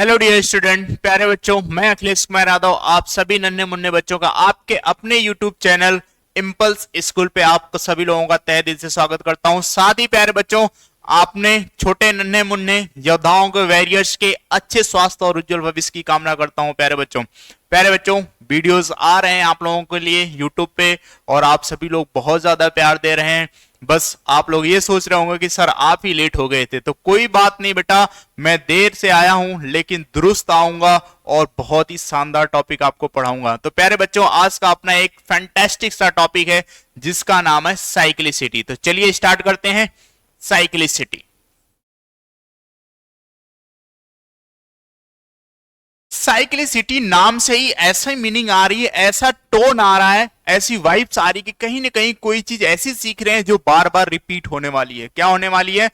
Hello dear student, प्यारे बच्चों, मैं अखिलेश कुमार यादव आप सभी नन्हे मुन्ने बच्चों का आपके अपने यूट्यूब चैनल इम्पल्स स्कूल पे आपको सभी लोगों का तहे दिल से स्वागत करता हूं। साथ ही प्यारे बच्चों, आपने छोटे नन्हे मुन्ने योद्धाओं के वॉरियर्स के अच्छे स्वास्थ्य और उज्जवल भविष्य की कामना करता हूं। प्यारे बच्चों, वीडियोस आ रहे हैं आप लोगों के लिए यूट्यूब पे और आप सभी लोग बहुत ज्यादा प्यार दे रहे हैं। बस आप लोग ये सोच रहे होंगे कि सर आप ही लेट हो गए थे, तो कोई बात नहीं बेटा, मैं देर से आया हूं लेकिन दुरुस्त आऊंगा और बहुत ही शानदार टॉपिक आपको पढ़ाऊंगा। तो प्यारे बच्चों, आज का अपना एक फैंटास्टिक सा टॉपिक है जिसका नाम है साइक्लिसिटी। तो चलिए स्टार्ट करते हैं। साइक्लिसिटी साइक्लिसिटी नाम से ही ऐसा मीनिंग आ रही है, ऐसा टोन आ रहा है, ऐसी वाइब्स आ रही है कि कहीं ना कहीं कोई चीज ऐसी सीख रहे हैं जो बार बार रिपीट होने वाली है। क्या होने वाली है?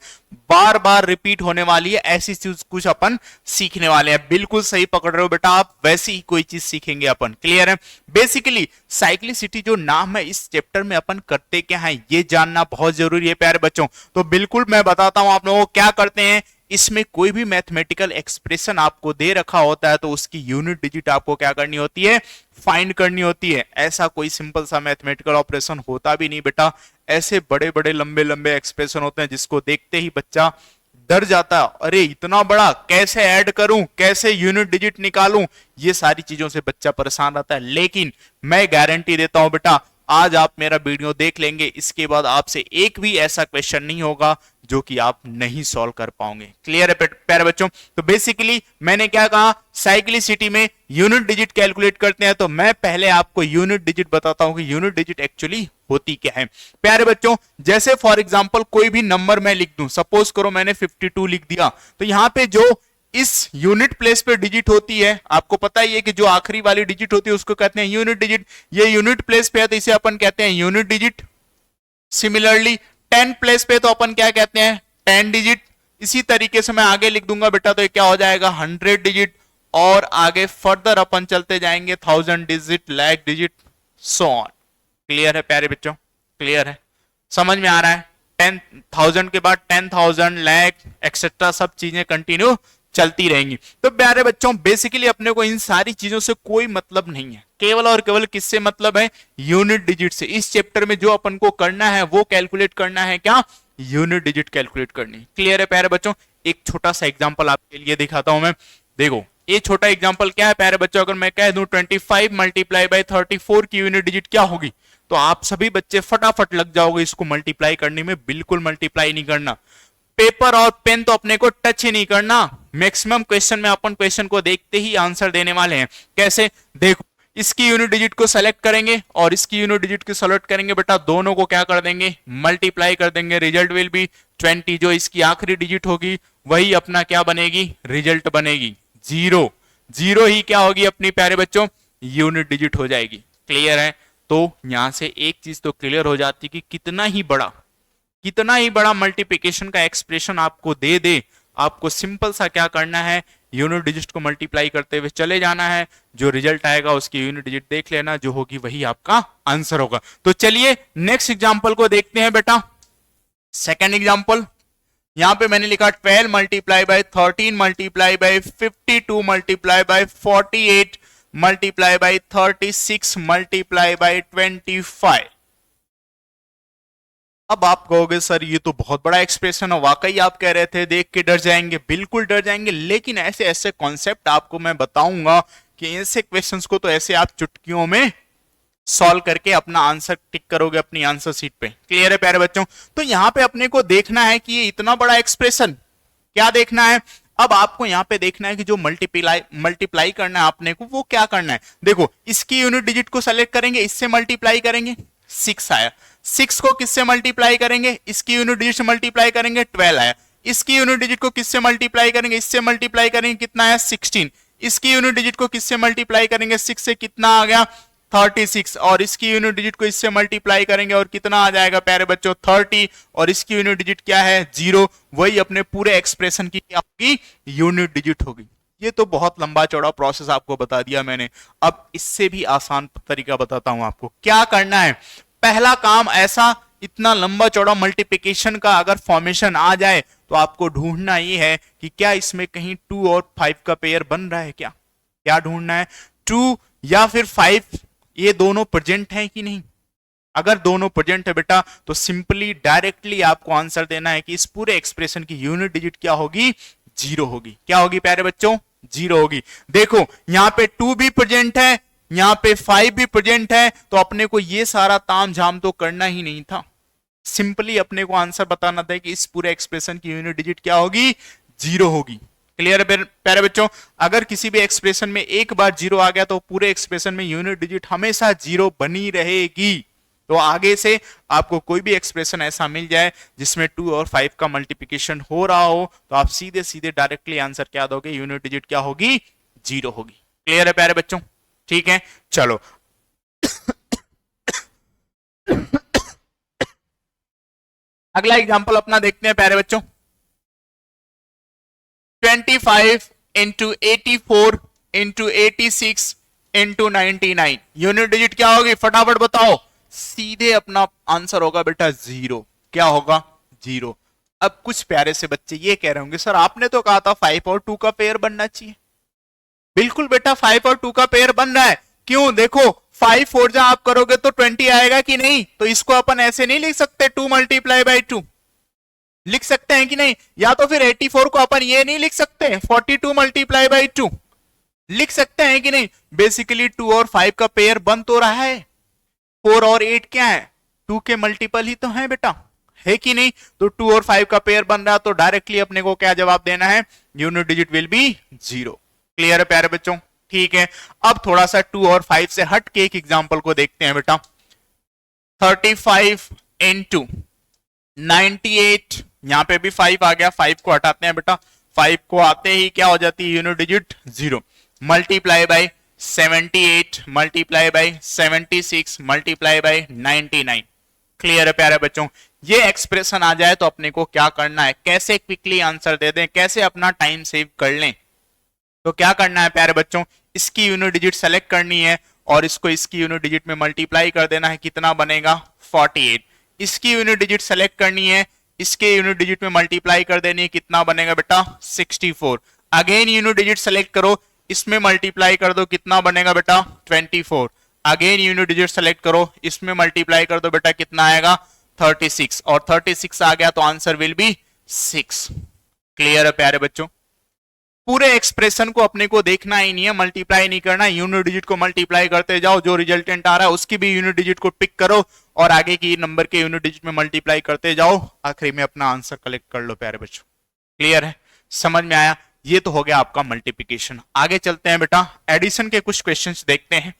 बार बार रिपीट होने वाली है, ऐसी चीज कुछ अपन सीखने वाले हैं। बिल्कुल सही पकड़ रहे हो बेटा आप, वैसी ही कोई चीज सीखेंगे अपन। क्लियर है? बेसिकली साइक्लिसिटी जो नाम है, इस चैप्टर में अपन करते क्या है ये जानना बहुत जरूरी है प्यारे बच्चों। तो बिल्कुल मैं बताता हूं आप लोगों को क्या करते हैं। इसमें कोई भी मैथमेटिकल एक्सप्रेशन आपको दे रखा होता है तो उसकी यूनिट डिजिट आपको क्या करनी होती है? फाइंड करनी होती है। ऐसा कोई सिंपल सा मैथमेटिकल ऑपरेशन होता भी नहीं बेटा, ऐसे बड़े बड़े लंबे लंबे एक्सप्रेशन होते हैं जिसको देखते ही बच्चा डर जाता है। अरे इतना बड़ा कैसे ऐड करूं, कैसे यूनिट डिजिट निकालूं, ये सारी चीजों से बच्चा परेशान रहता है। लेकिन मैं गारंटी देता हूं बेटा, आज आप मेरा वीडियो देख लेंगे, इसके बाद आपसे एक भी ऐसा क्वेश्चन नहीं होगा जो कि आप नहीं सॉल्व कर पाओगे। क्लियर है प्यारे बच्चों? तो बेसिकली मैंने क्या कहा, साइक्लिसिटी में यूनिट डिजिट कैलकुलेट करते हैं। तो मैं पहले आपको यूनिट डिजिट बताता हूं कि यूनिट डिजिट एक्चुअली होती क्या है। प्यारे बच्चों, जैसे फॉर एग्जांपल कोई भी नंबर मैं लिख दूं, सपोज करो मैंने 52 लिख दिया, तो यहां पे जो इस यूनिट प्लेस पे डिजिट होती है, आपको पता ही है कि जो आखिरी वाली डिजिट होती है उसको कहते हैं यूनिट डिजिट। ये यूनिट प्लेस पे है तो इसे अपन कहते हैं यूनिट डिजिट। सिमिलरली 10 प्लेस पे तो अपन क्या कहते हैं? 10 डिजिट। इसी तरीके से मैं आगे लिख दूंगा बेटा, तो ये क्या हो जाएगा? 100 डिजिट। और आगे फर्दर अपन चलते जाएंगे 1000 digit, lakh digit, so on. Clear है प्यारे बच्चों? क्लियर है? समझ में आ रहा है? 10,000 के बाद 10,000, लाख एक्सेट्रा सब चीजें कंटिन्यू चलती रहेंगी। तो प्यारे बच्चों, बेसिकली अपने को इन सारी चीजों से कोई मतलब नहीं है, केवल और केवल किससे मतलब है? यूनिट डिजिट से। इस चैप्टर में जो अपन को करना है वो कैलकुलेट करना है, क्या? यूनिट डिजिट कैलकुलेट करनी। क्लियर है प्यारे बच्चों? एक छोटा सा एग्जांपल आपके लिए दिखाता हूं मैं। देखो ये छोटा एग्जांपल क्या है प्यारे बच्चों, अगर मैं कह दूं 25 मल्टीप्लाई बाई 34 की यूनिट डिजिट क्या होगी, तो आप सभी बच्चे फटाफट लग जाओगे इसको मल्टीप्लाई करने में। बिल्कुल मल्टीप्लाई नहीं करना, पेपर और पेन तो अपने को टच ही नहीं करना। मैक्सिमम क्वेश्चन में अपन क्वेश्चन को देखते ही आंसर देने वाले हैं। कैसे? देखो, इसकी यूनिट डिजिट को सेलेक्ट करेंगे और इसकी यूनिट डिजिट को सेलेक्ट करेंगे बेटा, दोनों को क्या कर देंगे? मल्टीप्लाई कर देंगे। Result will be 20। जो इसकी आखिरी डिजिट होगी वही अपना क्या बनेगी? रिजल्ट बनेगी। जीरो। जीरो ही क्या होगी अपनी प्यारे बच्चों? यूनिट डिजिट हो जाएगी। क्लियर है? तो यहां से एक चीज तो क्लियर हो जाती कि कितना ही बड़ा मल्टीप्लिकेशन का एक्सप्रेशन आपको दे दे, आपको सिंपल सा क्या करना है? यूनिट डिजिट को मल्टीप्लाई करते हुए चले जाना है। जो रिजल्ट आएगा उसकी यूनिट डिजिट देख लेना, जो होगी वही आपका आंसर होगा। तो चलिए नेक्स्ट एग्जांपल को देखते हैं बेटा। सेकंड एग्जांपल, यहां पे मैंने लिखा 12 multiply by 13 multiply by 52 multiply by 48 multiply by 36 multiply by 25। अब आप कहोगे सर ये तो बहुत बड़ा एक्सप्रेशन है, वाकई आप कह रहे थे देख के डर जाएंगे। बिल्कुल डर जाएंगे, लेकिन ऐसे ऐसे कॉन्सेप्ट आपको मैं बताऊंगा कि ऐसे क्वेश्चंस को तो ऐसे आप चुटकियों में सॉल्व करके अपना आंसर टिक करोगे अपनी आंसर शीट पे। क्लियर है प्यारे बच्चों? तो यहां पे अपने को देखना है कि ये इतना बड़ा एक्सप्रेशन क्या देखना है। अब आपको यहां पे देखना है कि जो मल्टीप्लाई करना है आपने को, वो क्या करना है। देखो, इसकी यूनिट डिजिट को सेलेक्ट करेंगे, इससे मल्टीप्लाई करेंगे, 6 आया। 6 को किससे मल्टीप्लाई करेंगे? इसकी यूनिट डिजिट से मल्टीप्लाई करेंगे, 12 आया। इसकी यूनिट डिजिट को किससे मल्टीप्लाई करेंगे? इससे मल्टीप्लाई करेंगे, कितना आया? 16। इसकी यूनिट डिजिट को किससे मल्टीप्लाई करेंगे? 6 से, कितना आ गया? 36। और इसकी यूनिट डिजिट को इससे मल्टीप्लाई करेंगे और कितना आ जाएगा प्यारे बच्चों? 30। और इसकी यूनिट डिजिट क्या है? 0। वही अपने पूरे एक्सप्रेशन की आपकी यूनिट डिजिट होगी। ये तो बहुत लंबा चौड़ा प्रोसेस आपको बता दिया मैंने। अब इससे भी आसान तरीका बताता हूं आपको क्या करना है। पहला काम ऐसा, इतना लंबा चौड़ा मल्टीप्लिकेशन का अगर फॉर्मेशन आ जाए तो आपको ढूंढना ये है कि क्या इसमें कहीं 2 और 5 का पेयर बन रहा है, क्या क्या ढूंढना है, 2 या फिर 5 ये दोनों प्रेजेंट हैं कि नहीं। अगर दोनों प्रेजेंट है बेटा तो सिंपली डायरेक्टली आपको आंसर देना है कि इस पूरे एक्सप्रेशन की यूनिट डिजिट क्या होगी, 0 होगी। क्या होगी प्यारे बच्चों, 0 होगी। देखो यहां पे 2 भी प्रेजेंट है, यहां पे 5 भी प्रेजेंट है, तो अपने को ये सारा ताम झाम तो करना ही नहीं था, सिंपली अपने को आंसर बताना था कि इस पूरे एक्सप्रेशन की यूनिट डिजिट क्या होगी, 0 होगी। क्लियर है प्यारे बच्चों। अगर किसी भी एक्सप्रेशन में एक बार 0 आ गया तो पूरे एक्सप्रेशन में यूनिट डिजिट हमेशा 0 बनी रहेगी। तो आगे से आपको कोई भी एक्सप्रेशन ऐसा मिल जाए जिसमें 2 और 5 का मल्टीप्लिकेशन हो रहा हो तो आप सीधे सीधे डायरेक्टली आंसर क्या दोगे, यूनिट डिजिट क्या होगी, 0 होगी। क्लियर है प्यारे बच्चों, ठीक है। चलो अगला एग्जांपल अपना देखते हैं प्यारे बच्चों। 25 into 84 into 86 into 99 unit digit क्या होगी, फटाफट बताओ। सीधे अपना आंसर होगा बेटा 0। क्या होगा, 0। अब कुछ प्यारे से बच्चे ये कह रहे होंगे सर आपने तो कहा था 5 और 2 का पेयर बनना चाहिए। बिल्कुल बेटा 5 और 2 का पेयर बन रहा है। क्यों, देखो 5 और जहां आप करोगे तो 20 आएगा कि नहीं, तो इसको अपन ऐसे नहीं लिख सकते 2 मल्टीप्लाई बाई 2, लिख सकते हैं कि नहीं। या तो फिर 84 को अपन ये नहीं लिख सकते 42 मल्टीप्लाई बाई 2, लिख सकते हैं कि नहीं। बेसिकली 2 और 5 का पेयर बन तो रहा है, 4 और 8 क्या है, 2 के मल्टीपल ही तो है बेटा, है कि नहीं। तो 2 और 5 का पेयर बन रहा है तो डायरेक्टली अपने को क्या जवाब देना है, unit digit will be 0। Clear है प्यारे बच्चों, ठीक है। अब थोड़ा सा 2 और 5 से हट के एक एग्जांपल को देखते हैं बेटा। 35 इंटू 98, यहां पे भी 5 आ गया, 5 को हटाते हैं बेटा, 5 को आते ही क्या हो जाती है unit digit 0, multiply by 78 multiply by 76 multiply by 99। Clear है प्यारे बच्चों। ये एक्सप्रेशन आ जाए तो अपने को क्या करना है, कैसे क्विकली आंसर दे दें, कैसे अपना टाइम सेव कर लें। तो क्या करना है प्यारे बच्चों, इसकी यूनिट डिजिट सेलेक्ट करनी है और इसको इसकी यूनिट डिजिट में मल्टीप्लाई कर देना है, कितना बनेगा 48। इसकी यूनिट डिजिट सेलेक्ट करनी है, इसके यूनिट डिजिट में मल्टीप्लाई कर देनी है, कितना बनेगा बेटा 64। अगेन यूनिट डिजिट सेलेक्ट करो, इसमें मल्टीप्लाई कर दो, कितना बनेगा बेटा 24। अगेन यूनिट डिजिट सेलेक्ट करो, इसमें मल्टीप्लाई कर दो बेटा, कितना आएगा 36, और 36 आ गया तो आंसर विल बी 6। क्लियर है प्यारे बच्चों। पूरे एक्सप्रेशन को अपने को देखना ही नहीं है, मल्टीप्लाई नहीं करना, यूनिट डिजिट को मल्टीप्लाई करते जाओ, जो रिजल्टेंट आ रहा है उसकी भी यूनिट डिजिट को पिक करो और आगे की नंबर के यूनिट डिजिट में मल्टीप्लाई करते जाओ, आखिरी में अपना आंसर कलेक्ट कर लो प्यारे बच्चों। क्लियर है, समझ में आया। ये तो हो गया आपका मल्टीप्लिकेशन। आगे चलते हैं बेटा, एडिशन के कुछ क्वेश्चंस देखते हैं।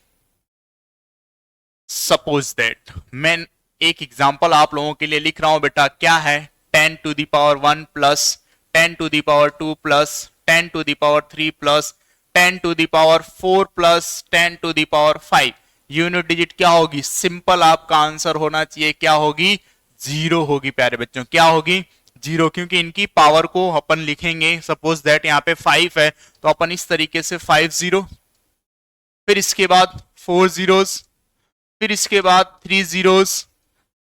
सपोज दैट मैं एक एग्जांपल आप लोगों के लिए लिख रहा हूं बेटा, क्या है 10 to the power 1 plus 10 to the power 2 plus 10 to the power 3 plus 10 to the power 4 plus 10 to the power 5। Unit digit क्या होगी, सिंपल आपका आंसर होना चाहिए, क्या होगी 0 होगी प्यारे बच्चों। क्या होगी 0, क्योंकि इनकी पावर को अपन लिखेंगे, सपोज दैट यहाँ पे 5 है तो अपन इस तरीके से 5 0, फिर इसके बाद 4 zeros, फिर इसके बाद 3 zeros,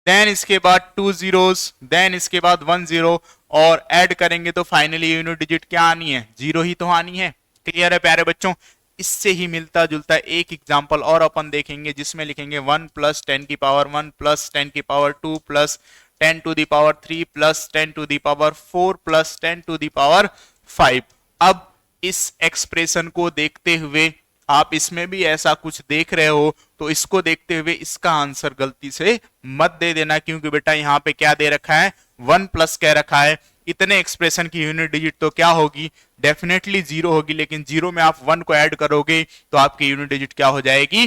देन इसके बाद 2 zeros, देन इसके बाद 1 0, और ऐड करेंगे तो फाइनली यूनिट डिजिट क्या आनी है, 0 ही तो आनी है। क्लियर है प्यारे बच्चों। इससे ही मिलता जुलता एक एग्जांपल और अपन देखेंगे जिसमें लिखेंगे 1 प्लस 10 की पावर 1 प्लस 10 की power 2 plus 10 to the power 3 plus 10 to the power 4 plus 10 to the power 5। अब इस एक्सप्रेशन को देखते हुए आप इसमें भी ऐसा कुछ देख रहे हो तो इसको देखते हुए इसका आंसर गलती से मत दे देना, क्योंकि बेटा यहाँ पे क्या दे रखा है 1 प्लस कह रखा है। इतने एक्सप्रेशन की यूनिट डिजिट तो क्या होगी, डेफिनेटली 0 होगी, लेकिन 0 में आप 1 को ऐड करोगे तो आपकी यूनिट डिजिट क्या हो जाएगी,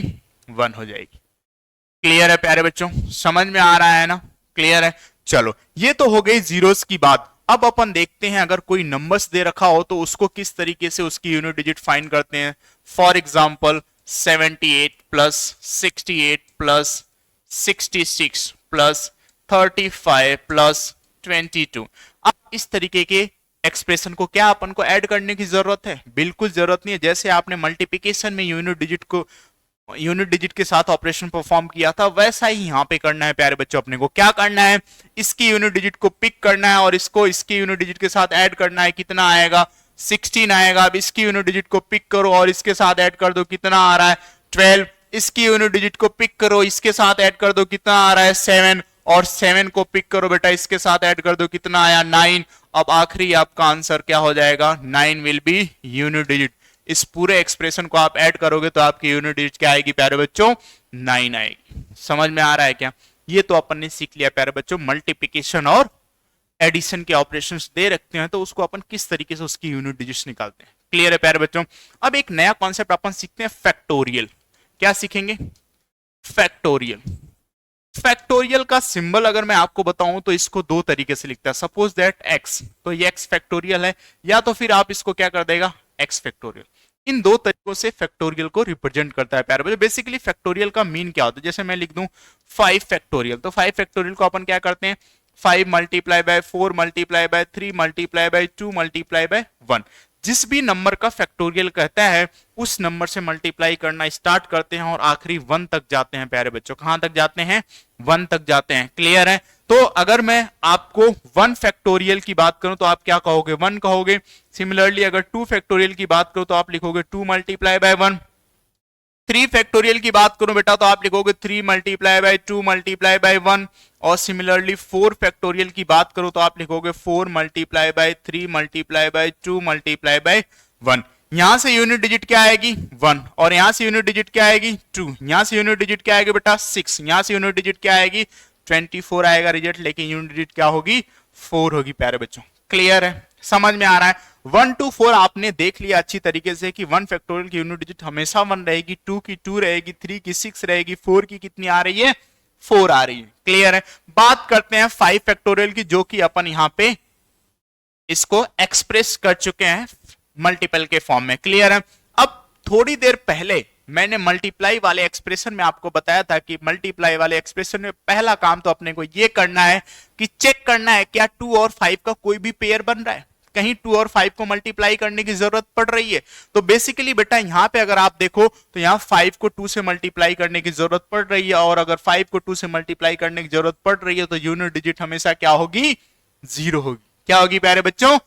1 हो जाएगी। क्लियर है प्यारे बच्चों, समझ में आ रहा है ना, क्लियर है। चलो ये तो हो गई जीरोस की बात। अब अपन देखते हैं अगर कोई नंबर्स दे रखा हो तो उसको किस तरीके से उसकी यूनिट डिजिट फाइंड करते हैं। For example 78 plus 68 plus 66 plus 35 plus 22। अब इस तरीके के एक्सप्रेशन को क्या अपन को ऐड करने की जरूरत है, बिल्कुल जरूरत नहीं है। जैसे आपने मल्टीप्लिकेशन में यूनिट डिजिट को यूनिट डिजिट के साथ ऑपरेशन परफॉर्म किया था, वैसा ही यहाँ पे करना है प्यारे बच्चों। अपने को क्या करना है, इसकी यूनिट डिजिट को पिक करना है और इसको इसकी यूनिट डिजिट के साथ ऐड करना है। कितना आएगा, 16 आएगा। अब इसकी यूनिट डिजिट को पिक करो और इसके साथ ऐड कर दो, कितना आ रहा है, 12। इसकी यूनिट डिजिट को पिक करो, इसके साथ ऐड कर दो, कितना आ रहा है, 7। और 7 को पिक करो बेटा, इसके साथ ऐड कर दो, कितना आया, 9। अब आखिरी आपका आंसर क्या हो जाएगा, 9 विल बी यूनिट डिजिट। इस पूरे एक्सप्रेशन को आप ऐड करोगे तो आपकी यूनिट डिजिट क्या आएगी प्यारे बच्चों, 9 आएगी। समझ में आ रहा है क्या? ये तो अपन ने सीख लिया प्यारे बच्चों, मल्टीप्लिकेशन और एडिशन के ऑपरेशंस दे रखते हैं तो उसको अपन किस तरीके से उसकी यूनिट डिजिट्स निकालते हैं। क्लियर है प्यारे बच्चों? अब एक नया कॉन्सेप्ट अपन सीखते हैं, फैक्टोरियल। क्या सीखेंगे, फैक्टोरियल। फैक्टोरियल का सिंबल अगर मैं आपको बताऊं तो इसको दो तरीके से लिखता है। सपोज दैट एक्स, तो ये एक्स फैक्टोरियल है, या तो फिर आप इसको क्या कर देगा, एक्स फैक्टोरियल। इन दो तरीकों से फैक्टोरियल को रिप्रेजेंट करता है प्यारे बच्चों। बेसिकली फैक्टोरियल का मीन क्या होता है, जैसे मैं लिख दूं 5 फैक्टोरियल, तो 5 फैक्टोरियल को अपन क्या करते हैं, 5 multiply by 4 multiply by 3 multiply by 2 multiply by 1। जिस भी नंबर का फैक्टोरियल कहता है उस नंबर से मल्टीप्लाई करना स्टार्ट करते हैं और आखिरी 1 तक जाते हैं प्यारे बच्चों। कहां तक जाते हैं, 1 तक जाते हैं। क्लियर है? तो अगर मैं आपको 1 फैक्टोरियल की बात करूं तो आप क्या कहोगे, 1 कहोगे। सिमिलरली अगर 2 फैक्टोरियल की बात करूं तो आप लिखोगे 2 मल्टीप्लाई बाय 1। 3 फैक्टोरियल की बात करूं बेटा तो आप लिखोगे 3 मल्टीप्लाई बाय 2 मल्टीप्लाई बाय 1। और सिमिलरली 4 फैक्टोरियल की बात करूं तो आप लिखोगे 4 multiply by 3 multiply by 2 multiply by 1। यहां से यूनिट डिजिट क्या आएगी, 1। और यहां से यूनिट डिजिट क्या आएगी, 2। यहां से यूनिट डिजिट क्या आएगी बेटा, 6। यहां से यूनिट डिजिट क्या आएगी, 24 आएगा रिजल्ट, लेकिन यूनिट डिजिट क्या होगी, 4 होगी प्यारे बच्चों। क्लियर है, समझ में आ रहा है? 1 to 4 आपने देख लिया अच्छी तरीके से कि 1 फैक्टोरियल की यूनिट डिजिट हमेशा 1 रहेगी, 2 की 2 रहेगी, 3 की 6 रहेगी, 4 की कितनी आ रही है, 4 आ रही है। क्लियर है? बात करते हैं 5 फैक्टोरियल की, जो कि अपन यहां पे इसको एक्सप्रेस कर चुके हैं मल्टीपल के फॉर्म में। क्लियर है? अब थोड़ी देर पहले मैंने मल्टीप्लाई वाले एक्सप्रेशन में आपको बताया था कि मल्टीप्लाई वाले एक्सप्रेशन में पहला काम तो अपने को यह करना है कि चेक करना है क्या 2 और 5 का कोई भी पेयर बन रहा है, कहीं 2 और 5 को मल्टीप्लाई करने की जरूरत पड़ रही है। तो बेसिकली बेटा यहां पे अगर आप देखो तो यहां 5 को 2 से मल्टीप्लाई करने की जरूरत पड़ रही है, और अगर 5 को 2 से मल्टीप्लाई करने की जरूरत पड़ रही है तो यूनिट डिजिट हमेशा क्या होगी, 0 होगी। क्या होगी प्यारे बच्चों,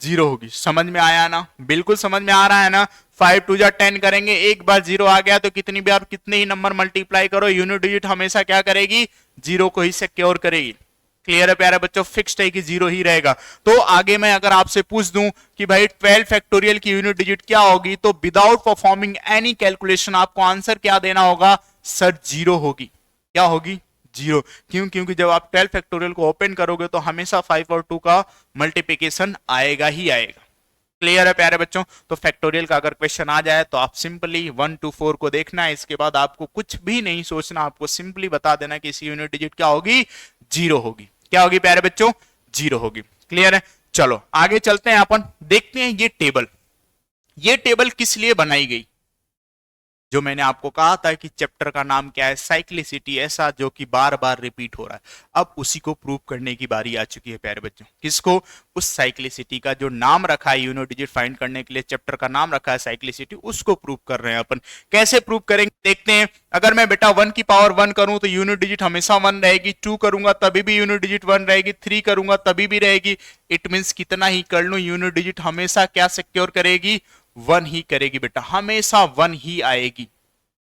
0 होगी। समझ में आया ना, बिल्कुल समझ में आ रहा है ना। 5 2 जा 10 करेंगे, एक बार 0 आ गया तो कितनी बार कितने ही नंबर मल्टीप्लाई करो, यूनिट डिजिट हमेशा क्या करेगी, 0 को ही सिक्योर करेगी। क्लियर है प्यारे बच्चों, फिक्स्ड है कि 0 ही रहेगा। तो आगे मैं अगर आपसे पूछ दूं कि भाई 12 फैक्टोरियल की यूनिट डिजिट क्या होगी, तो विदाउट परफॉर्मिंग एनी कैलकुलेशन आपको आंसर क्या देना होगा, सर 0 होगी। क्या होगी, 0। क्यों, क्योंकि जब आप 12 फैक्टोरियल को ओपन करोगे तो हमेशा 5 और 2 का मल्टीप्लिकेशन आएगा ही आएगा। क्लियर है प्यारे बच्चों? तो फैक्टोरियल का अगर क्वेश्चन आ जाए तो आप सिंपली 1 to 4 को देखना है, इसके बाद आपको कुछ भी नहीं सोचना, आपको सिंपली बता देना कि इस यूनिट डिजिट क्या होगी, 0 होगी। क्या होगी प्यारे बच्चों, 0 होगी। क्लियर है? चलो आगे चलते हैं, अपन देखते हैं ये टेबल किस लिए बनाई गई। जो मैंने आपको कहा था कि चैप्टर का नाम क्या है, साइक्लिसिटी, ऐसा जो कि बार बार रिपीट हो रहा है, अब उसी को प्रूव करने की बारी आ चुकी है प्यारे बच्चों। किसको, उस साइक्लिसिटी का जो नाम रखा है यूनिट डिजिट फाइंड करने के लिए, चैप्टर का नाम रखा है साइक्लिसिटी, उसको प्रूव कर रहे हैं अपन। कैसे प्रूव करेंगे देखते हैं। अगर मैं बेटा 1 की पावर 1 करूं तो यूनिट डिजिट हमेशा 1 रहेगी, 2 करूंगा तभी भी यूनिट डिजिट 1 रहेगी, 3 करूंगा तभी भी रहेगी। इट मींस कितना ही कर लूं यूनिट डिजिट हमेशा क्या सिक्योर करेगी, 1 ही करेगी बेटा, हमेशा 1 ही आएगी।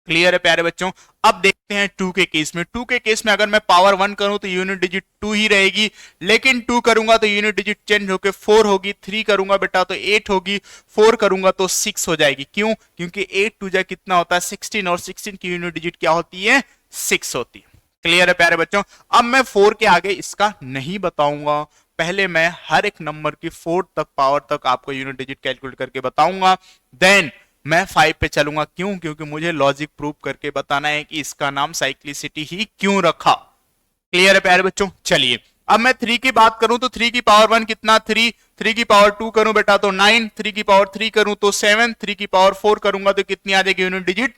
क्लियर है प्यारे बच्चों? अब देखते हैं 2 के केस में। 2 के केस में अगर मैं पावर 1 करूं तो यूनिट डिजिट 2 ही रहेगी, लेकिन 2 करूंगा तो यूनिट डिजिट चेंज होकर 4 होगी, 3 करूंगा बेटा तो 8 होगी, 4 करूंगा तो 6 हो जाएगी। क्यों? क्योंकि 8 2 जा कितना होता है, 16, और 16 की यूनिट डिजिट क्या होती है, 6 होती है। क्लियर है प्यारे बच्चों? अब मैं 4 के आगे इसका नहीं बताऊंगा, पहले मैं हर एक नंबर की 4 तक पावर तक आपको यूनिट डिजिट कैलकुलेट करके बताऊंगा, देन मैं 5 पे चलूंगा। क्यों? क्योंकि मुझे लॉजिक प्रूव करके बताना है कि इसका नाम साइक्लिसिटी ही क्यों रखा। क्लियर है प्यारे बच्चों? चलिए अब मैं 3 की बात करूं तो 3 की पावर 1 कितना, 3, 3 की पावर 2 करूं बेटा तो 9, 3 की पावर 3 करूं तो 7, 3 की पावर 4 करूंगा तो कितनी आ जाएगी, यूनिट डिजिट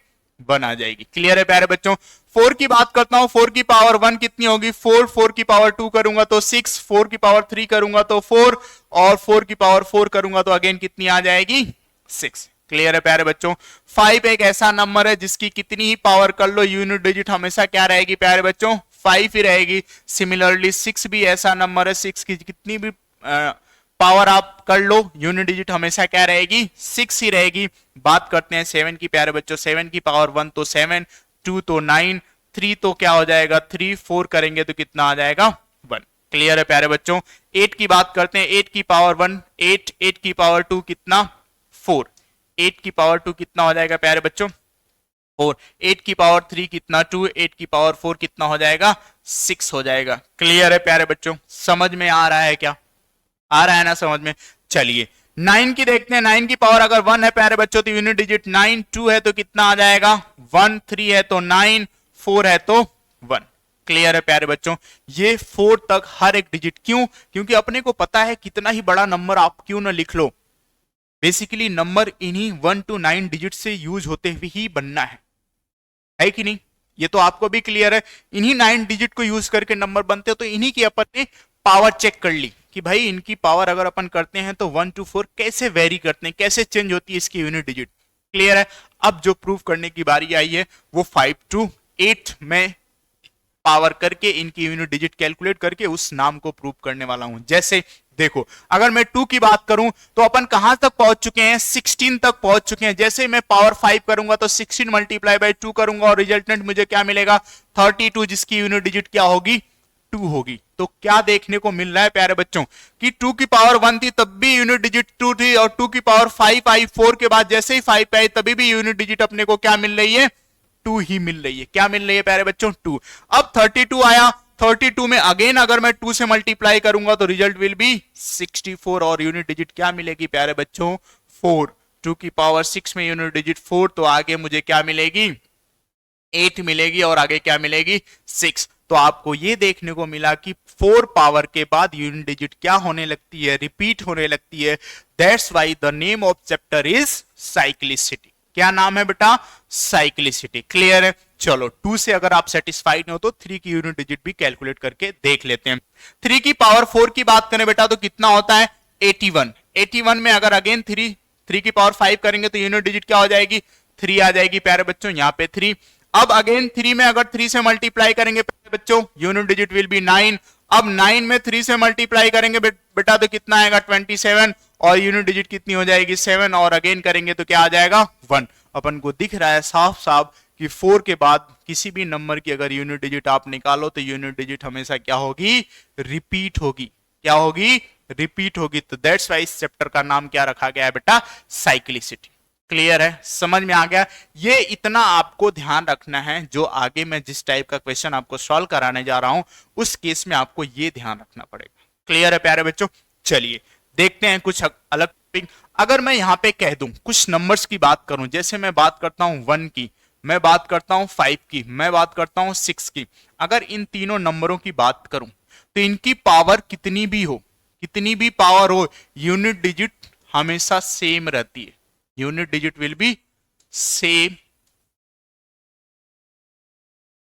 1 आ जाएगी। क्लियर है प्यारे बच्चों? 4 की बात करता हूं, 4 की पावर 1 कितनी होगी, 4, 4 की पावर 2 करूंगा तो 6, 4 की पावर 3 करूंगा तो 4, और 4 की पावर 4 करूंगा तो अगेन कितनी आ जाएगी, 6। क्लियर है प्यारे बच्चों। 5 एक ऐसा नंबर है जिसकी कितनी ही पावर कर लो यूनिट डिजिट हमेशा क्या रहेगी प्यारे बच्चों, 5 ही रहेगी। सिमिलरली 6 भी ऐसा नंबर है, 6 की कितनी भी पावर आप कर लो यूनिट डिजिट हमेशा क्या रहेगी, 6 ही रहेगी। बात करते हैं 7 की प्यारे बच्चों। 7 की पावर 1 तो 7, 2 तो 9, 3 तो क्या हो जाएगा 3, 4 करेंगे तो कितना आ जाएगा 1। क्लियर है प्यारे बच्चों। 8 की बात करते हैं। 8 की पावर 1 8, 8 की पावर 2 कितना 4, 8 की पावर 2 कितना हो जाएगा प्यारे बच्चों 4, 8 की पावर 3 कितना 2, 8 की पावर 4 कितना हो जाएगा 6 हो जाएगा। क्लियर है प्यारे बच्चों, समझ में आ रहा है क्या, आ रहा है ना समझ में। चलिए 9 की देखते हैं। 9 की पावर अगर 1 है प्यारे बच्चों तो यूनिट डिजिट 9, 2 है तो कितना आ जाएगा 1, 3 है तो 9, 4 है तो 1। क्लियर है प्यारे बच्चों। ये 4 तक हर एक डिजिट, क्यों, क्योंकि अपने को पता है कितना ही बड़ा नंबर आप क्यों ना लिख लो, बेसिकली नंबर इन्हीं 1 to 9 डिजिट से यूज होते हुए ही बनना है कि नहीं, ये तो आपको भी क्लियर है। इन्हीं 9 डिजिट को यूज करके नंबर बनते हो, तो इन्हीं की अपन ने पावर चेक कर ली कि भाई इनकी पावर अगर अपन करते हैं तो 1 to 4 कैसे वेरी करते हैं, कैसे चेंज होती है इसकी यूनिट डिजिट। क्लियर है। अब जो प्रूव करने की बारी आई है वो 5 to 8 में पावर करके इनकी यूनिट डिजिट कैलकुलेट करके उस नाम को प्रूव करने वाला हूं। जैसे देखो, अगर मैं 2 की बात करूं तो अपन कहां तक पहुंच चुके हैं, 16 तक पहुंच चुके हैं। जैसे मैं पावर 5 करूंगा तो 16 मल्टीप्लाई बाय 2 करूंगा और रिजल्टेंट मुझे क्या मिलेगा 32, जिसकी यूनिट डिजिट क्या होगी 2 होगी। तो क्या देखने को मिल रहा है प्यारे बच्चों कि 2 की पावर 1 थी तब भी यूनिट डिजिट 2 थी, और 2 की पावर 5 आई, 4 के बाद जैसे ही 5 आई तभी भी यूनिट डिजिट अपने को क्या मिल रही है 2 ही मिल रही है। क्या मिल रही है प्यारे बच्चों 2। अब 32 आया, 32 में अगेन अगर मैं 2 से मल्टीप्लाई करूंगा तो रिजल्ट विल बी 64 और यूनिट डिजिट क्या मिलेगी प्यारे बच्चों 4। 2 की पावर 6 में यूनिट डिजिट 4, तो आगे मुझे क्या मिलेगी 8 मिलेगी और आगे क्या मिलेगी 6। तो आपको ये देखने को मिला कि 4 पावर के बाद यूनिट डिजिट क्या होने लगती है, रिपीट होने लगती है। That's why the name of chapter is cyclicity. क्या नाम है बेटा साइक्लिसिटी। क्लियर है। चलो 2 से अगर आप सेटिस्फाइड हो तो 3 की यूनिट डिजिट भी कैलकुलेट करके देख लेते हैं। 3 की पावर 4 की बात करें बेटा तो कितना होता है 81। 81 में अगर अगेन 3 की पावर 5 करेंगे तो यूनिट डिजिट क्या हो जाएगी 3 आ जाएगी प्यारे बच्चों, यहाँ पे 3। अब अगेन 3 में अगर 3 से मल्टीप्लाई करेंगे प्यारे बच्चों यूनिट डिजिट विल बी 9। अब 9 में 3 से मल्टीप्लाई करेंगे बेटा तो कितना आएगा 27 और यूनिट डिजिट कितनी हो जाएगी 7 और अगेन करेंगे तो क्या आ जाएगा 1। अपन को दिख रहा है साफ साफ कि 4 के बाद किसी भी नंबर की अगर यूनिट डिजिट आप निकालो तो यूनिट डिजिट हमेशा क्या होगी रिपीट होगी। क्या होगी रिपीट होगी। तो दैट्स व्हाई इस चैप्टर का नाम क्या रखा गया है बेटा साइक्लिसिटी। क्लियर है, समझ में आ गया। ये इतना आपको ध्यान रखना है, जो आगे मैं जिस टाइप का क्वेश्चन आपको सॉल्व कराने जा रहा हूं उस केस में आपको ये ध्यान रखना पड़ेगा। क्लियर है प्यारे बच्चों। चलिए देखते हैं कुछ अलग टॉपिक। अगर मैं यहां पे कह दूं कुछ नंबर्स की बात करूं, जैसे मैं बात करता हूं 1 की, मैं बात करता हूं 5 की, मैं बात करता हूं 6 की। अगर इन तीनों नंबरों की बात करूं तो इनकी पावर कितनी भी हो, कितनी भी पावर हो, यूनिट डिजिट हमेशा सेम रहती है। Unit digit will be same.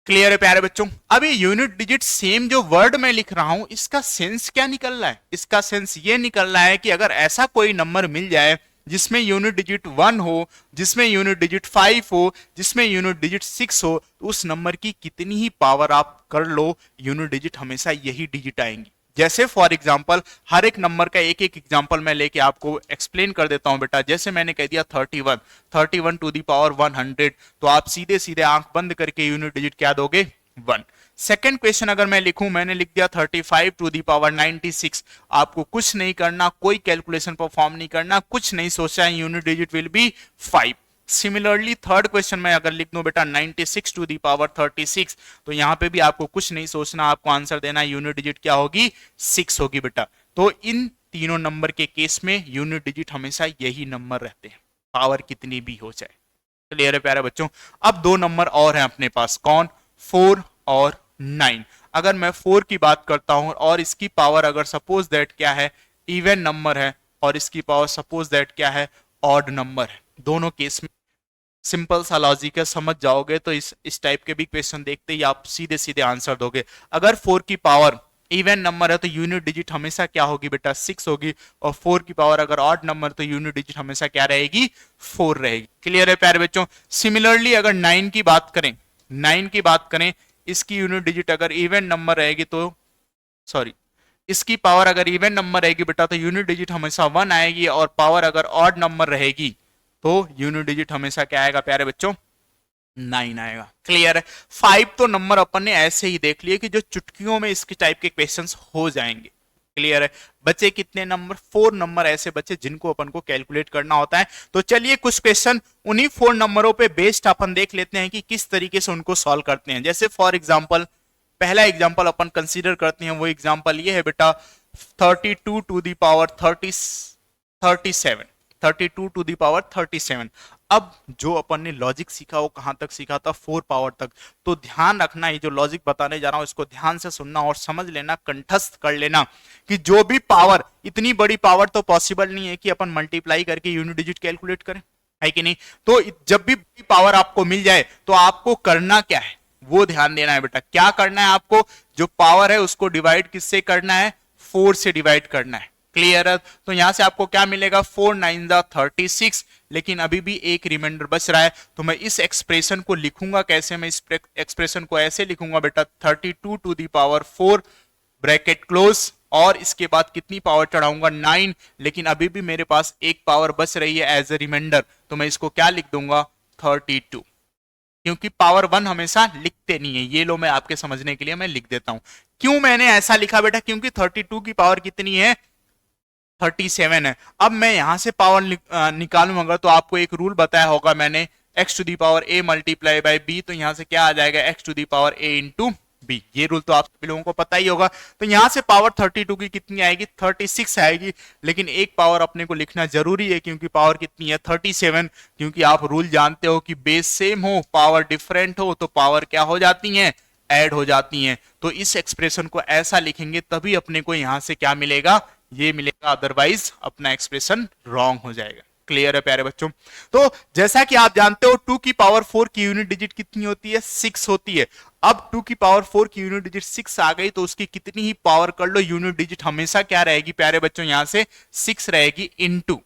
Clear है प्यारे बच्चों। अभी यूनिट डिजिट सेम जो वर्ड में लिख रहा हूं इसका सेंस क्या निकल रहा है, इसका सेंस ये निकल रहा है कि अगर ऐसा कोई नंबर मिल जाए जिसमें यूनिट डिजिट 1 हो, जिसमें यूनिट डिजिट 5 हो, जिसमें यूनिट डिजिट 6 हो, तो उस नंबर की कितनी ही पावर आप कर लो यूनिट डिजिट हमेशा यही डिजिट आएंगी। जैसे फॉर एग्जांपल हर एक नंबर का एक एक एग्जांपल मैं लेके आपको एक्सप्लेन कर देता हूं बेटा। जैसे मैंने कह दिया 31 टू दी पावर 100, तो आप सीधे सीधे आंख बंद करके यूनिट डिजिट क्या दोगे 1। सेकेंड क्वेश्चन अगर मैं लिखूं, मैंने लिख दिया 35 टू दी पावर 96। आपको कुछ नहीं करना, कोई कैलकुलेशन परफॉर्म नहीं करना, कुछ नहीं सोचना है, unit digit will be 5। Similarly third question में अगर लिख दूं बेटा 96 टू दी पावर 36, तो यहां पे भी आपको कुछ नहीं सोचना, आपको आंसर देना है, यूनिट डिजिट क्या होगी 6 होगी बेटा। तो इन तीनों नंबर के केस में यूनिट डिजिट हमेशा यही नंबर रहते हैं, पावर कितनी भी हो जाए। क्लियर है प्यारे बच्चों। अब 2 नंबर और हैं अपने पास, कौन 4 और 9। अगर मैं 4 की बात करता हूं और इसकी पावर अगर सपोज दैट क्या है इवन नंबर है और इसकी पावर सपोज दैट क्या है ऑड नंबर है, दोनों केस में सिंपल सा लॉजिक है, समझ जाओगे तो इस टाइप के भी क्वेश्चन देखते ही आप सीधे सीधे आंसर दोगे। अगर 4 की पावर इवन नंबर है तो यूनिट डिजिट हमेशा क्या होगी बेटा 6 होगी, और 4 की पावर अगर ऑड नंबर तो यूनिट डिजिट हमेशा क्या रहेगी 4 रहेगी। क्लियर है प्यारे बच्चों। सिमिलरली अगर 9 की बात करें, 9 की बात करें, इसकी यूनिट डिजिट अगर इवन नंबर रहेगी तो सॉरी इसकी पावर अगर इवन नंबर रहेगी बेटा तो यूनिट डिजिट हमेशा 1 आएगी, और पावर अगर ऑड नंबर रहेगी तो यूनिट डिजिट हमेशा क्या आएगा प्यारे बच्चों 9 आएगा। क्लियर है। 5 तो नंबर अपन ने ऐसे ही देख लिए कि जो चुटकियों में इसके टाइप के क्वेश्चंस हो जाएंगे। क्लियर है। बचे कितने नंबर, 4 नंबर ऐसे बचे जिनको अपन को कैलकुलेट करना होता है। तो चलिए कुछ क्वेश्चन उन्हीं 4 नंबरों पे बेस्ड अपन देख लेते हैं कि किस तरीके से उनको सॉल्व करते हैं। जैसे फॉर एग्जांपल पहला एग्जांपल अपन कंसीडर करते हैं, वो एग्जांपल ये है बेटा 32 to the power 37, 32 to the power 37। अब जो अपन ने लॉजिक सीखा वो कहां तक सीखा था, 4 पावर तक। तो ध्यान रखना, ये जो लॉजिक बताने जा रहा हूं इसको ध्यान से सुनना और समझ लेना, कंठस्थ कर लेना कि जो भी पावर, इतनी बड़ी पावर तो पॉसिबल नहीं है कि अपन मल्टीप्लाई करके यूनिट डिजिट कैलकुलेट करें, है कि नहीं। तो जब भी पावर आपको मिल जाए तो आपको करना क्या है वो ध्यान देना है बेटा। क्या करना है आपको, जो पावर है उसको डिवाइड किससे करना है, 4 से डिवाइड करना है। क्लियर है। तो यहां से आपको क्या मिलेगा, 4 9 36, लेकिन अभी भी एक रिमाइंडर बच रहा है। तो मैं इस एक्सप्रेशन को लिखूंगा कैसे, मैं इस एक्सप्रेशन को ऐसे लिखूंगा बेटा 32 to the power 4 bracket close, और इसके बाद कितनी पावर चढ़ाऊंगा 9, लेकिन अभी भी मेरे पास एक पावर बच रही है एज ए रिमाइंडर, तो मैं इसको क्या लिख दूंगा 32, क्योंकि पावर 1 हमेशा लिखते नहीं है। ये लो मैं आपके समझने के लिए मैं लिख देता हूं। क्यों मैंने ऐसा लिखा बेटा, क्योंकि 32 की पावर कितनी है 37 है। अब मैं यहां से पावर निकालूंगा तो आपको एक रूल बताया होगा मैंने, x to the power a multiply by b, तो यहां से क्या आ जाएगा x to the power a into b। ये रूल तो आप सभी लोगों को पता ही होगा। तो यहां से पावर 32 की कितनी आएगी 36 आएगी, लेकिन एक पावर अपने को लिखना जरूरी है क्योंकि पावर कितनी है 37, क्योंकि आप रूल जानते हो कि बेस सेम हो पावर डिफरेंट हो तो पावर क्या हो जाती है ऐड हो जाती हैं। तो इस एक्सप्रेशन को ऐसा लिखेंगे तभी अपने को यहां से क्या मिलेगा, ये मिलेगा, अदरवाइज अपना एक्सप्रेशन रॉन्ग हो जाएगा। क्लियर है प्यारे बच्चों। तो जैसा कि आप जानते हो 2 की पावर 4 की यूनिट डिजिट कितनी होती है 6 होती है। अब 2 की पावर 4 की यूनिट डिजिट 6 आ गई तो उसकी कितनी ही पावर कर लो, यूनिट डिजिट हमेशा क्या रहेगी प्यारे बच्चों, यहां से 6 रहेगी इनटू।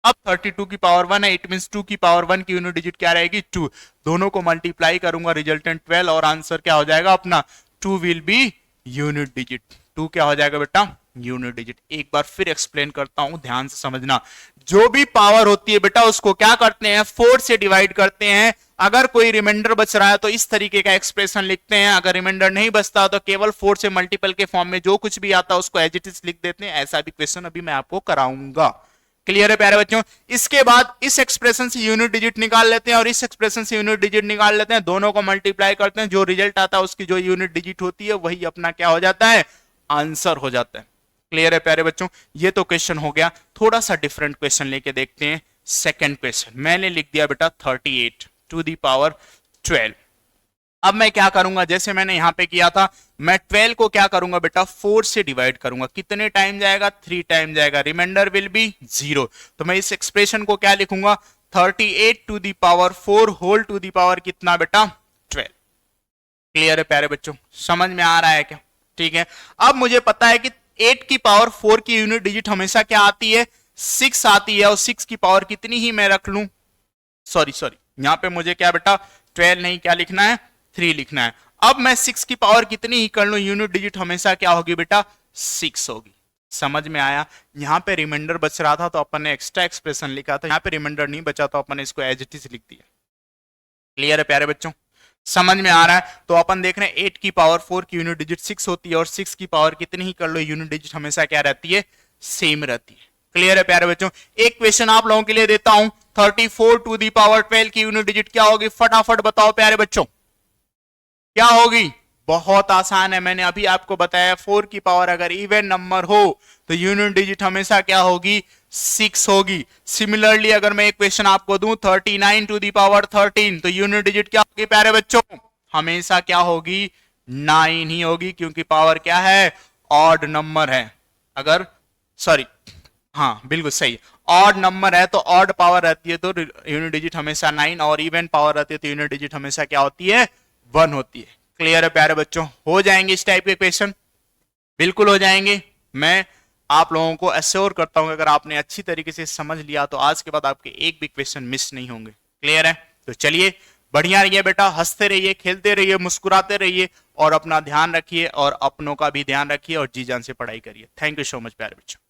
अब 32 की पावर 1 है, इट मींस 2 की पावर 1 की यूनिट डिजिट क्या रहेगी 2। दोनों को मल्टीप्लाई करूंगा, रिजल्टेंट 12, और आंसर क्या हो जाएगा अपना 2 विल बी यूनिट डिजिट। 2 क्या हो जाएगा बेटा यूनिट डिजिट। एक बार फिर एक्सप्लेन करता हूं, ध्यान से समझना। जो भी पावर होती है बेटा उसको क्या करते हैं 4 से डिवाइड करते हैं। अगर कोई रिमाइंडर बच रहा है तो इस तरीके का एक्सप्रेशन लिखते हैं, अगर रिमाइंडर नहीं बचता तो केवल 4 से मल्टीपल के फॉर्म में जो कुछ भी आता है उसको एज इट इज लिख देते हैं। ऐसा भी क्वेश्चन अभी मैं आपको कराऊंगा। क्लियर है प्यारे बच्चों। इसके बाद इस एक्सप्रेशन से यूनिट डिजिट निकाल लेते हैं और इस एक्सप्रेशन से यूनिट डिजिट निकाल लेते हैं, दोनों को मल्टीप्लाई करते हैं, जो रिजल्ट आता है उसकी जो यूनिट डिजिट होती है वही अपना क्या हो जाता है आंसर हो जाता है। क्लियर है प्यारे बच्चों। ये तो क्वेश्चन हो गया। थोड़ा सा डिफरेंट क्वेश्चन लेके देखते हैं। सेकंड क्वेश्चन मैंने लिख दिया बेटा 38 टू दी पावर 12। अब मैं क्या करूंगा, जैसे मैंने यहां पे किया था, मैं 12 को क्या करूंगा बेटा 4 से डिवाइड करूंगा। कितने टाइम जाएगा 3 टाइम जाएगा, रिमाइंडर विल बी 0। तो मैं इस एक्सप्रेशन को क्या लिखूंगा 38 to the power 4 whole to the power कितना बेटा 12। क्लियर है प्यारे बच्चों, समझ में आ रहा है क्या? ठीक है। अब मुझे पता है कि 8 की पावर 4 की यूनिट डिजिट हमेशा क्या आती है 6 आती है, और 6 की पावर कितनी ही मैं रख लूं, सॉरी यहां पे मुझे क्या बेटा 12 नहीं क्या लिखना है 3 लिखना है। अब मैं 6 की पावर कितनी ही कर लूं, यूनिट डिजिट हमेशा क्या होगी बेटा 6 होगी। समझ में आया? यहां पे रिमाइंडर बच रहा था तो अपन ने एक्स्ट्रा एक्सप्रेशन लिखा था, यहां पे रिमाइंडर नहीं बचा तो अपन ने इसको एज इट इज लिख दिया। क्लियर है प्यारे बच्चों, समझ में आ रहा है? तो अपन देख रहे हैं 8 की पावर 4 की यूनिट डिजिट 6 होती है, और 6 की पावर कितनी ही कर लो यूनिट डिजिट हमेशा क्या रहती है सेम रहती है। क्लियर है प्यारे बच्चों। एक क्वेश्चन आप लोगों के लिए देता हूं, 34 टू दी पावर 12 की यूनिट डिजिट क्या होगी, फटाफट बताओ प्यारे बच्चों क्या होगी। बहुत आसान है, मैंने अभी आपको बताया 4 की पावर अगर इवन नंबर हो तो यूनिट डिजिट हमेशा क्या होगी 6 होगी। सिमिलरली अगर मैं एक क्वेश्चन आपको दूं 39 टू दी पावर 13 तो यूनिट डिजिट क्या होगी प्यारे बच्चों, हमेशा क्या होगी 9 ही होगी, क्योंकि पावर क्या है ऑड नंबर है। अगर सॉरी हाँ बिल्कुल सही, ऑड नंबर है तो ऑड पावर रहती है तो यूनिट डिजिट हमेशा 9, और इवन पावर रहती है तो यूनिट डिजिट हमेशा क्या होती है 1 होती है। क्लियर है प्यारे बच्चों, हो जाएंगे इस टाइप के क्वेश्चन। बिल्कुल हो जाएंगे। मैं आप लोगों को एश्योर करता हूं अगर आपने अच्छी तरीके से समझ लिया तो आज के बाद आपके एक भी क्वेश्चन मिस नहीं होंगे। क्लियर है? तो चलिए, बढ़िया रहिए बेटा, हंसते रहिए, खेलते रहिए, मुस्कुराते रहिए और अपना ध्यान रखिए और अपनों का भी ध्यान रखिए और जी जान से पढ़ाई करिए। थैंक यू सो मच प्यारे बच्चों।